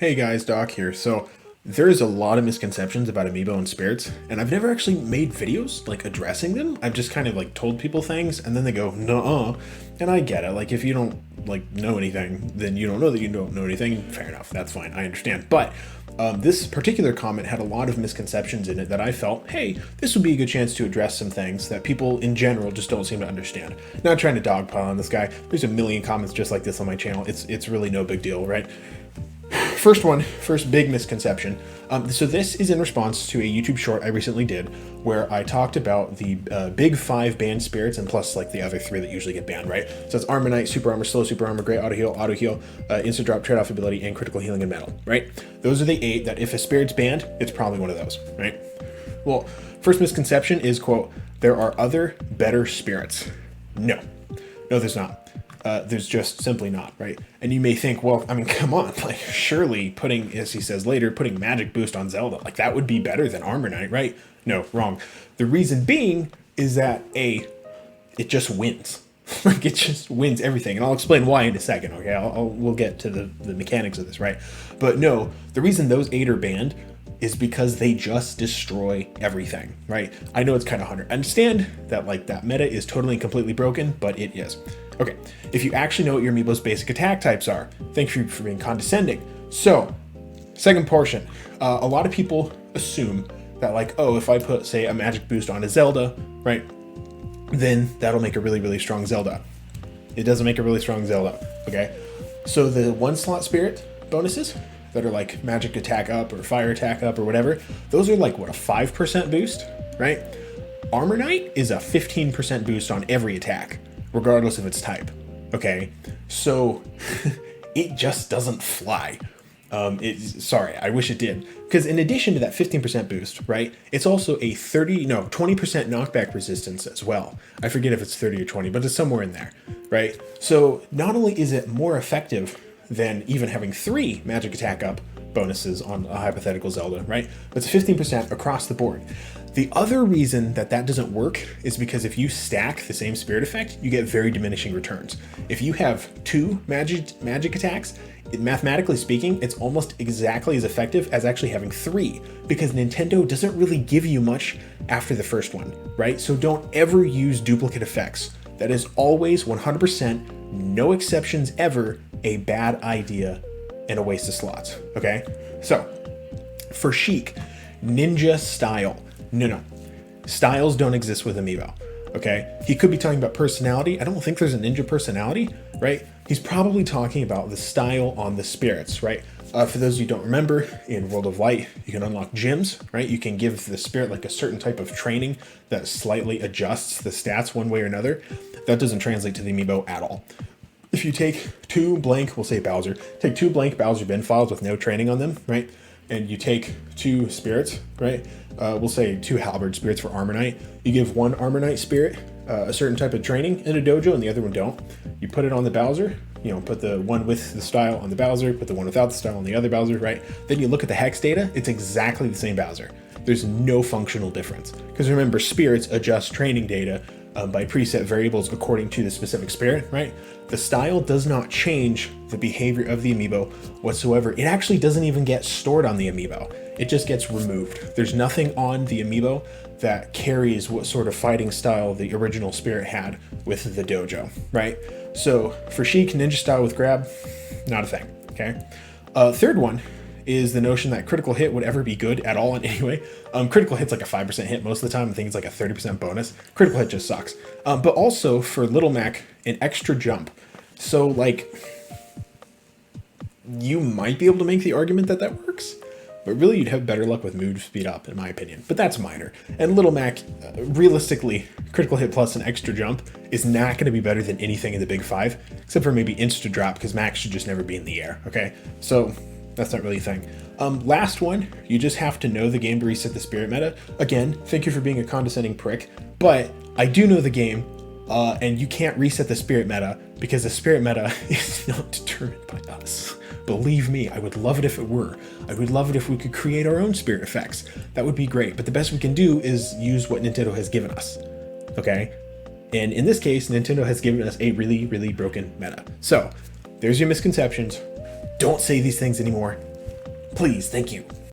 Hey guys, Doc here. So there's a lot of misconceptions about Amiibo and spirits, and I've never actually made videos like addressing them. I've just kind of like told people things, and then they go, "Nuh-uh," and I get it. Like if you don't like know anything, then you don't know that you don't know anything. Fair enough, that's fine. I understand. But this particular comment had a lot of misconceptions in it that I felt, hey, this would be a good chance to address some things that people in general just don't seem to understand. Not trying to dogpile on this guy. There's a million comments just like this on my channel. It's really no big deal, right? First big misconception. So this is in response to a YouTube short I recently did where I talked about the big five banned spirits and plus like the other three that usually get banned, right? So it's Armor Knight, Super Armor, Slow Super Armor, Great Auto Heal, Instant Drop, Trade Off Ability, and Critical Healing and Metal, right? Those are the 8 that if a spirit's banned, it's probably one of those, right? Well, first misconception is, quote, there are other better spirits. No, there's not. There's just simply not, right? And you may think, well, I mean, come on, like surely putting, as he says later, putting magic boost on Zelda, like that would be better than Armor Knight, right? No, wrong. The reason being is that it just wins. Like it just wins everything, and I'll explain why in a second. Okay, we'll get to the mechanics of this, right? But no, the reason those 8 are banned is because they just destroy everything, right? I know it's kind of hard to understand that like that meta is totally and completely broken, but it is. Okay, if you actually know what your Amiibo's basic attack types are, thank you for being condescending. So, second portion, a lot of people assume that like, oh, if I put, say, a magic boost on a Zelda, right, then that'll make a really, really strong Zelda. It doesn't make a really strong Zelda, okay? So the 1-slot spirit bonuses that are like magic attack up or fire attack up or whatever, those are like, what, a 5% boost, right? Armor Knight is a 15% boost on every attack, regardless of its type, okay? So it just doesn't fly. Sorry, I wish it did. Because in addition to that 15% boost, right, it's also a 20% knockback resistance as well. I forget if it's 30 or 20, but it's somewhere in there, right? So not only is it more effective than even having 3 magic attack up bonuses on a hypothetical Zelda, right? But it's 15% across the board. The other reason that doesn't work is because if you stack the same spirit effect, you get very diminishing returns. If you have 2 magic attacks, mathematically speaking, it's almost exactly as effective as actually having 3, because Nintendo doesn't really give you much after the first one, right? So don't ever use duplicate effects. That is always 100%, no exceptions ever, a bad idea and a waste of slots, okay? So, for Sheik, ninja style. No. Styles don't exist with Amiibo, okay? He could be talking about personality. I don't think there's a ninja personality, right? He's probably talking about the style on the spirits, right? For those of you who don't remember, in World of Light, you can unlock gyms, right? You can give the spirit like a certain type of training that slightly adjusts the stats one way or another. That doesn't translate to the Amiibo at all. If you take 2 blank, we'll say Bowser, take 2 blank Bowser bin files with no training on them, right? And you take 2 spirits, right? We'll say 2 halberd spirits for Armor Knight. You give 1 Armor Knight spirit a certain type of training in a dojo and the other one don't. You put it on the Bowser, put the one with the style on the Bowser, put the one without the style on the other Bowser, right? Then you look at the hex data, it's exactly the same Bowser. There's no functional difference. Because remember, spirits adjust training data by preset variables according to the specific spirit, right? The style does not change the behavior of the Amiibo whatsoever. It actually doesn't even get stored on the Amiibo. It just gets removed. There's nothing on the Amiibo that carries what sort of fighting style the original spirit had with the dojo, right? So for Sheik, ninja style with grab, not a thing, okay? Third one is the notion that critical hit would ever be good at all in any way. Critical hit's like a 5% hit most of the time. I think it's like a 30% bonus. Critical hit just sucks. But also for Little Mac, an extra jump. So like, you might be able to make the argument that works, but really you'd have better luck with move speed up in my opinion, but that's minor. And Little Mac, realistically, critical hit plus an extra jump is not gonna be better than anything in the big 5, except for maybe insta drop, because Mac should just never be in the air, okay? So that's not really a thing. Last one, you just have to know the game to reset the spirit meta. Again, thank you for being a condescending prick, but I do know the game, and you can't reset the spirit meta because the spirit meta is not determined by us. Believe me, I would love it if it were. I would love it if we could create our own spirit effects. That would be great, but the best we can do is use what Nintendo has given us, okay? And in this case, Nintendo has given us a really, really broken meta. So, there's your misconceptions. Don't say these things anymore. Please, thank you.